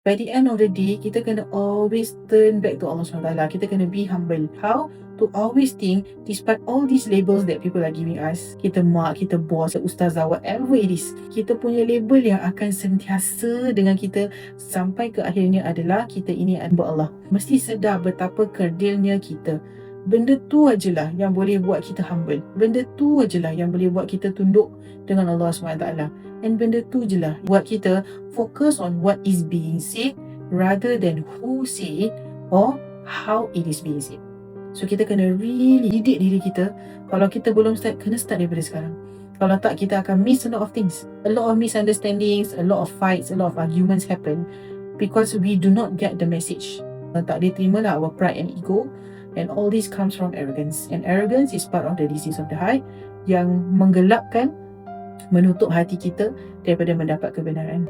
By the end of the day, kita kena always turn back to Allah SWT. Kita kena be humble. How? To always think, despite all these labels that people are giving us, kita mak, kita boss, ustazah, whatever it is, kita punya label yang akan sentiasa dengan kita sampai ke akhirnya adalah kita ini hamba Allah. Mesti sedar betapa kerdilnya kita. Benda tu ajalah yang boleh buat kita humble. Benda tu ajalah yang boleh buat kita tunduk dengan Allah SWT. And benda tu je lah buat kita fokus on what is being said rather than who say it or how it is being said. So kita kena really didik diri kita. Kalau kita belum start, kena start daripada sekarang. Kalau tak, kita akan miss a lot of things. A lot of misunderstandings, a lot of fights, a lot of arguments happen because we do not get the message. Tak boleh terima lah our pride and ego. And all this comes from arrogance. And arrogance is part of the disease of the heart yang menggelapkan, menutup hati kita daripada mendapat kebenaran.